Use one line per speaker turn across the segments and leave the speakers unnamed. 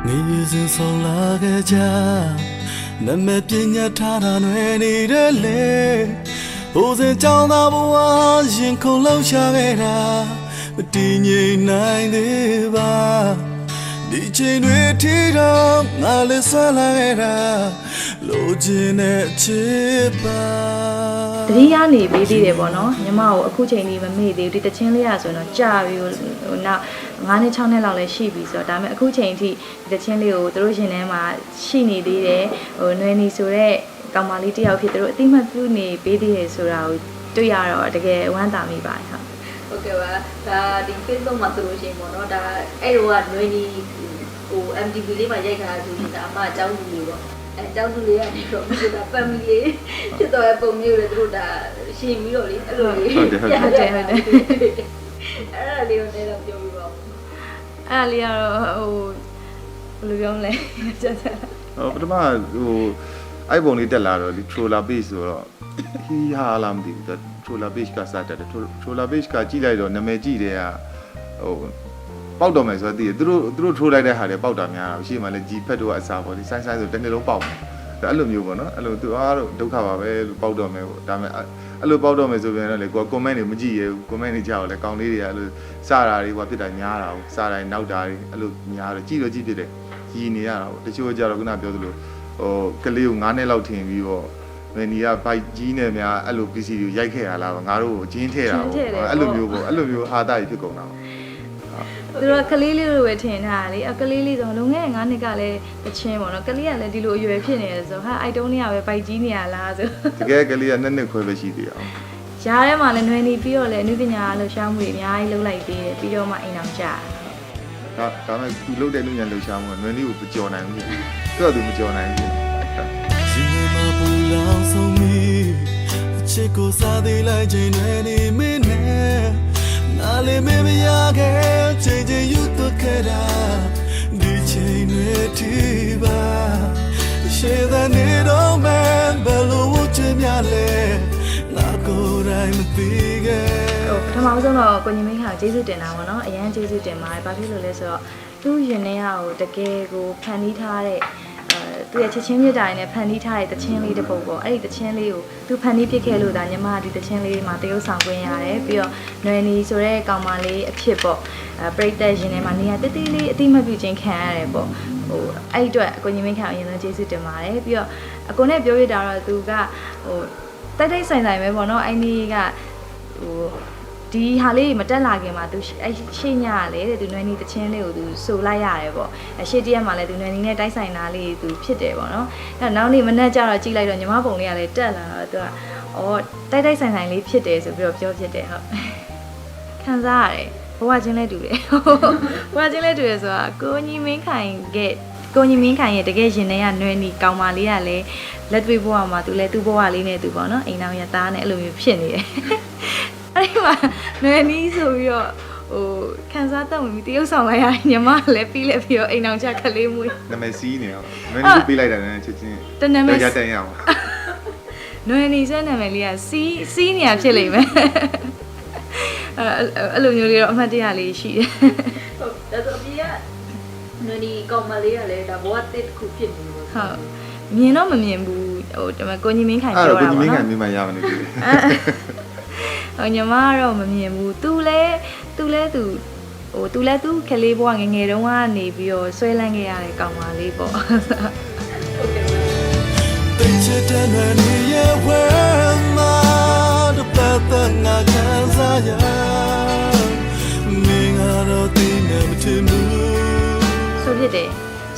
你是送那个家，那么别人他暖你的泪，不是长大不完，心空留下给他，对你难的吧。你情愿提到哪里算来给他，路尽的去吧。
တတိယနေပေးသေးတယ်ပေါ့နော်ညီမကိုအခုချိန်လေးမမေ့သေးဘူးဒီတချင်းလေးရဆိုတော့ကြာပြီဟိုနောက်9နှစ်6နှစ်လောက်လည်းရှိပြီဆိုတော့ဒါပေမဲ့အခုချိန်ထိဒီတချင်းလေးကိုသူတို့ရှင်ထဲမှာရှိနေသေးတယ်ဟိုနွယ်နီဆိုတဲ့ကောင်မလေးတယောက်ဖြစ်သူတို့အတိမတ်ပြုနေပေးသေးတယ်ဆိုတာကိုတွေ့ရတော့တကယ်ဝမ်းသာမိပါတယ်ဟုတ်
ဟုတ်ကဲ့ပါဒါဒီ Facebook မှာဆိုလို့ရှိရင်ပေါ့နော်ဒါအဲ့တော့ကနွေနီဟို MTV လေးမှာရိုက်ထားတာဆိုရင်ဒါအမအကြောင်းလူလေးပေါ့အဲအကြောင်းလူလေးကနေတော့မြို့တာ family ဖြစ်တော့ပုံမျိုးလေသူတို့ဒါရှင်ပြီးတော့လေအဲ့လိုလေး
ဟုတ်တယ်
အဲ့ဒါလေးကိုလည်းတော့ပြောပြပါဦး
အဲ့လေးကတော့ဟိုဘယ်လိုပြောမလဲကျန်
ဟိုပထမဟိုအဲ့ပုံလေးတက်လာတော့ဒီ troller page ဆိုတော့ဟီဟာလာမသိဘူး troller page ကစတက်တယ် troller page ကကြည့်လိုက်တော့နာမည်ကြည့်တဲ့ကဟိုပေါက်တော့မယ်ဆိုတော့သိတယ်သူတို့ထိုးလိုက်တဲ့ဟာတွေပေါက်တာများတာရှေ့မှာလည်းကြီးဖက်တို့ကအစားပေါ့ဒီဆိုင်ဆိုတစ်နေ့လုံးပေါက်မယ်ဒါအဲ့လိုမျိုးပေါ့နော်အဲ့လိုသူအားတော့ဒုက္ခပါပဲလို့ပေါက်တော့မယ်ပေါ့ဒါပေမဲ့အဲ့လိုပေါက်တော့မယ်ဆိုပြန်တော့လေကိုက comment တွေမကြည့်ရဘူး comment တွေကြောက်လဲကောင်းလေးတွေကအဲ့လိုစတာတွေဟိုဖြစ်တာညားတာကိုစတာတွေနောက်တာတွေအဲ့လိုညားတော့ကြည့်တော့ကြည့်ဖြစ်တယ်ရည်နေရတာပေါ့တချို့ကြတော့ခုနပြောသလိုဟိုကလေးကို9နှစ်လောက်ထင်ပြီးတော့မင်းကြီးကဘိုက်ကြီးနဲ့များအဲ့လို PC ကိုရိုက်ခဲ့ရလားငါတို့ကိုကျင်းထဲတာပေါ့အဲ့လိုမျိုးပေါ့အဲ့လိုမျိုးဟာတာကြီးဖြစ်ကုန်တာ
သူတို့ကလေးလေးလိုပဲထင်ထားတာလေအကလေးလေးဆိုလုံးငယ်9နှစ်ကလည်းတချင်းပေါ့နော်ကလေးကလည်းဒီလိုအရွယ်ဖြစ်နေတယ်ဆိုဟာအိုက်တုံးနေရပဲပိုက်ကြီးနေရလားဆို
တကယ်ကလေးက2နှစ်ခွဲပဲရှိသေးအောင်
ရားထဲမှာလည်းနွယ်နေပြီးတော့လည်းအနုပညာလှူရှားမှုတွေအများကြီးလုပ်လိုက်သေးတယ်ပြီးတော့မှအိမ်အောင်ကြာ
ဒါမဲ့သူလုပ်တဲ့လူညာလှူရှားမှုကနွယ်နေကိုမကြော်နိုင်ဘူးသူကသူမကြော်နိုင်ဘူး
心里嘛不老送你，结果啥的来见你没呢？哪里没没呀个，渐渐又多开啦，你情愿提吧？现在你都没不路我这面嘞，哪个来没地个？
ပထမဆုံးတော့ကိုညီမင်းခါကျေးဇူးတင်တာပေါ့နော်အရန်ကျေးဇူးတင်ပါတယ်ဘာဖြစ်လို့လဲဆိုတော့သူ့ရင်ထဲကိုတကယ်ကိုဖန်တီးထားတဲ့သူရဲ့ချက်ချင်းမြတ်တာနဲ့ဖန်တီးထားတဲ့တချင်းလေးတစ်ပုဒ်ပေါ့အဲ့ဒီတချင်းလေးကိုသူဖန်တီးဖြစ်ခဲ့လို့ဒါညီမဒီတချင်းလေးမှာတရုပ်ဆောင်ခွင့်ရတယ်ပြီးတော့နွယ်နီဆိုတဲ့ကောင်မလေးအဖြစ်ပေါ့ပရိသတ်ရင်ထဲမှာနေရာတိတိလေးအတိမပြုခြင်းခံရတယ်ပေါ့ဟိုအဲ့အတွက်အကိုညီမခံအရင်ဆုံးကျေးဇူးတင်ပါတယ်ပြီးတော့အကိုနဲ့ပြောရတာတော့သူကဟိုတိုက်တိုက်ဆိုင်ဆိုင်ပဲပေါ့နော်အဲ့ဒီကဟိုဒီဟာလေးမတက်လာခင်မှာသူအဲ့ရှေ့ညကလေတဲ့သူနွယ်နီတချင်းလေးကိုသူဆိုလိုက်ရတယ်ပေါ့အရှေ့တရက်မှာလည်းသူနွယ်နီနဲ့တိုက်ဆိုင်တာလေးသူဖြစ်တယ်ပေါ့နော်အဲ့နောက်နေ့မနေ့ကျတော့ကြည့်လိုက်တော့ညီမပုံလေးကလည်းတက်လာတော့သူကတိုက်တိုက်ဆိုင်ဆိုင်လေးဖြစ်တယ်ဆိုပြီးတော့ပြောဖြစ်တယ်ဟုတ်ခံစားရတယ်ဘဝချင်းလဲတူတယ်ဘဝချင်းလဲတူတယ်ဆိုတာကိုညီမင်းခိုင်ရဲ့တကယ်ရင်ထဲကနွယ်နီကောင်မလေးကလည်းလက်တွေ့ဘဝမှာသူလည်းသူ့ဘဝလေးနဲ့သူပေါ့နော်အိမ်တော်ရသားနဲ့အဲ့လိုမျိုးဖြစ်နေတယ်အဲ့ဒီမှာနွယ်နီးဆိုပြီးတော့ဟိုခန်းစားတက်ဝင်ပြီးတရုပ်ဆောင်လိုက်ရညီမလည်းပြီးလက်ပြီးတော့အိမ်အောင်ချခလေးမွေး
နာမည်စီးနေတော့နွယ်နီးပေးလိုက်တာနဲ့ချက်ချင်း
တနာမည်
ရတန်ရအောင်
နွယ်နီးစဲနာမည်လေးကစီးနေရဖြစ်လိမ့်မယ်အဲ့လိုမျိုးလေးတော့အမှတ်တရလေးရှိတယ်
ဟုတ်ဒါဆိုအပြေကနွေနီကောင်မလေးကလည်းဒါဘဝတစ်ခုဖြစ်နေလို့
ဟုတ်မြင်တော့မမြင်ဘူးဟိုဒီမှာကိုညီမင်းခိုင်ပြောတာ
ပေါ့နော်ကိုညီမင်းခိုင်မြင်မှရမနေဘူး
ဟိုညီမကတော့မမြင်ဘူးသူလည်းဟိုသူလည်းခလေးဘွားငယ်ငယ်တုန်းကနေပြီးတော့ဆွဲလန်းခဲ့ရတဲ့ကောင်မလေးပေါ့ဟုတ်ကဲ့
对着的那你也问嘛，都不等我看啥呀？你我都对面不听路。
ဆိုဖြစ်တယ်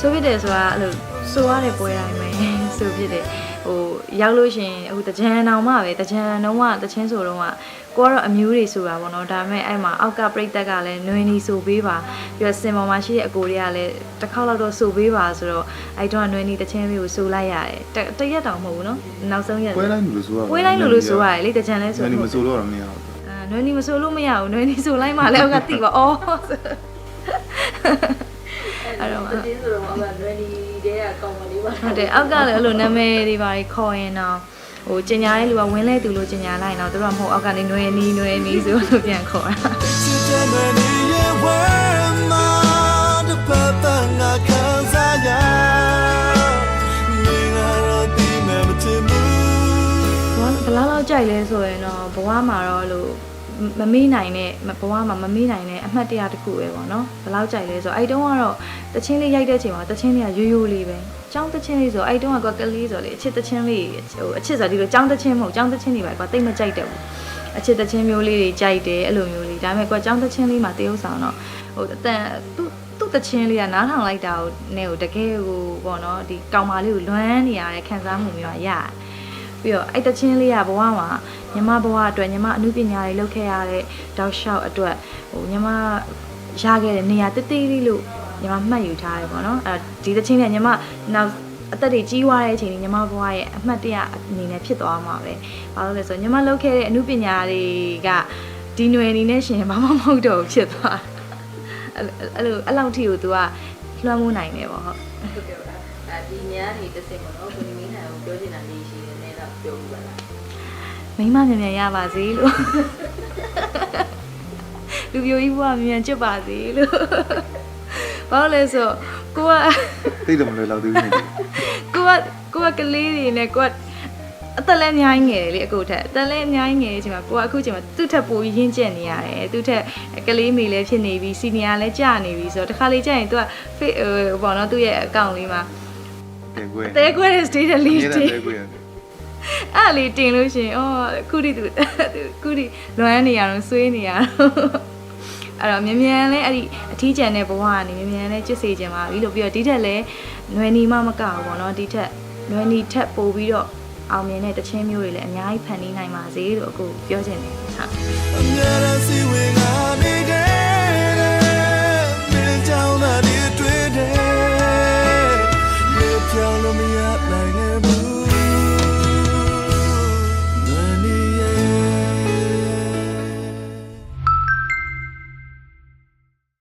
ဆိုတာအဲ့လိုဆိုရတဲ့ပွဲတိုင်းပဲဆိုဖြစ်တယ်ဟိုရောက်လို့ရှင်အခုတကြံတော်မှပဲတကြံတော့မှတချင်းဆိုတော့မှကိုကတော့အမျိုးတွေဆိုတာပေါ့နော်ဒါပေမဲ့အဲ့မှာအောက်ကပြိတ္တကလည်းနွေနီဆိုပေးပါပြီးတော့စင်ပေါ်မှာရှိတဲ့အကိုတွေကလည်းတစ်ခေါက်လောက်တော့ဆိုပေးပါဆိုတော့အဲ့တော့နွေနီတချင်းလေးကိုဆိုလိုက်ရတယ်တရက်တောင်မဟုတ်ဘူးနော်နောက်ဆုံးရက်
ပွဲတိုင်းလို့ဆိုရ
ပွဲတိုင်းလို့ဆိုရတယ်လေတကြံလဲဆို
နွေနီမဆိုတော့မရဘူး
နွေနီမဆိုလို့မရဘူးနွေနီဆိုလိုက်မှလည်းအောက်ကတိပါအော်
အဲ့တော့ဒီဆိုတော့အမနွေနီတဲ့ကောင်မလေးပါ
ဟုတ်တယ်အောက်ကလည်းအဲ့လိုနာမည်တွေပါခေါ်ရင်တော့ဟိုကျင်ညာတဲ့လူကဝင်းလဲသူလို့ကျင်ညာလိုက်တော့သူတို့ကမဟုတ်အောက်ကနေနွေနီးဆိုလို့ပြန်ခေါ်တာ လဲဆိုရင်တော့ဘဝမှာတော့လို့မမေ့နိုင်တဲ့ဘဝမှာမမေ့နိုင်တဲ့အမှတ်တရတစ်ခုပဲပေါ့နော်ဘယ်လောက်ကြိုက်လဲဆိုတော့အဲ့တုန်းကတော့တချင်းလေးရိုက်တဲ့အချိန်မှာတချင်းလေးကရိုးရိုးလေးပဲကျောင်းတချင်းလေးဆိုအဲ့တုန်းကကလေးဆိုလေအချစ်တချင်းလေးဟိုအချစ်ဆိုဒီလိုကျောင်းတချင်းမဟုတ်ကျောင်းတချင်းတွေပဲကွာတိတ်မကြိုက်တယ်ဘူးအချစ်တချင်းမျိုးလေးတွေကြိုက်တယ်အဲ့လိုမျိုးလေးဒါပေမဲ့ကွာကျောင်းတချင်းလေးမှာတရုပ်ဆောင်တော့ဟိုအတန်သူ့တချင်းလေးကနားထောင်လိုက်တာကိုနဲ့ဟိုတကယ်ကိုပေါ့နော်ဒီကောင်မလေးကိုလွမ်းနေရတဲ့ခံစားမှုမျိုးရတယ်ပြီးတော့အဲ့တချင်းလေးကဘဝမှာညီမဘဝအတွက်ညီမအမှုပညာတွေလုပ်ခဲ့ရတဲ့တောက်လျှောက်အတွက်ဟိုညီမရခဲ့တဲ့နေရာတိတိလေးလို့ညီမမှတ်ယူထားတယ်ပေါ့နော်အဲဒီတချင်းနဲ့ညီမနောက်အသက်တွေကြီးွားတဲ့အချိန်ကြီးညီမဘဝရဲ့အမှတ်တရအနေနဲ့ဖြစ်သွားမှာပဲဘာလို့လဲဆိုတော့ညီမလုပ်ခဲ့တဲ့အမှုပညာတွေကဒီຫນွယ်အနေနဲ့ရှင်ဘာမှမဟုတ်တော့ဖြစ်သွားအဲ့လောက်ထိကို तू ကလွှမ်းမိုးနိုင်တယ်ပေါ့ဟုတ်
ဟုတ်ကဲ့ပါဒီညနေတစ်စင်ပေါ့နော်ကိုနေမင်းဟန်ကိုပြောချင်တာလေးရှိတယ်နဲ့တော့ပြောပြပါလား
မိမမြန်မြန်ရပါစေလို့လူပြိုကြီးဘဝမြန်မြန်ကျွတ်ပါစေလို့ဘာလို့လဲဆိုကိုက
သိတယ်မလို့လောက်သေးဘူး
ကိုကကလေးတွေနဲ့ကိုကအသက်လည်းအများကြီးငယ်တယ်လေအကိုထက်အသက်လည်းအများကြီးငယ်တဲ့အချိန်မှာကိုကအခုချိန်မှာသူ့ထက်ပိုပြီးရင့်ကျက်နေရတယ်သူ့ထက်ကလေးမေလည်းဖြစ်နေပြီစီနီယာလည်းကြာနေပြီဆိုတော့တစ်ခါလေကြာရင် तू ကဘောနော်သူ့ရဲ့အကောင့်လေးမှာတဲခွဲတဲ့ state လေးတင်အဲ့လေးတင်လို့ရှင်အော်ခုထိသူလွမ်းနေရတော့ဆွေးနေရတော့အဲ့တော့မြန်မြန်လဲအဲ့ဒီအထီးကျန်တဲ့ဘဝကနေမြန်မြန်လဲကျွတ်စေခြင်းပါပြီလို့ပြီးတော့ဒီထက်လဲຫນွယ်နီမမကဘူးပေါ့နော်ဒီထက်ຫນွယ်နီထက်ပိုပြီးတော့အောင်မြင်တဲ့တခြင်းမျိုးတွေလည်းအများကြီးဖန်တီးနိုင်ပါစေလို့အခုပြောချင်တယ်ဟုတ်
အများရစီဝင်ငါနေ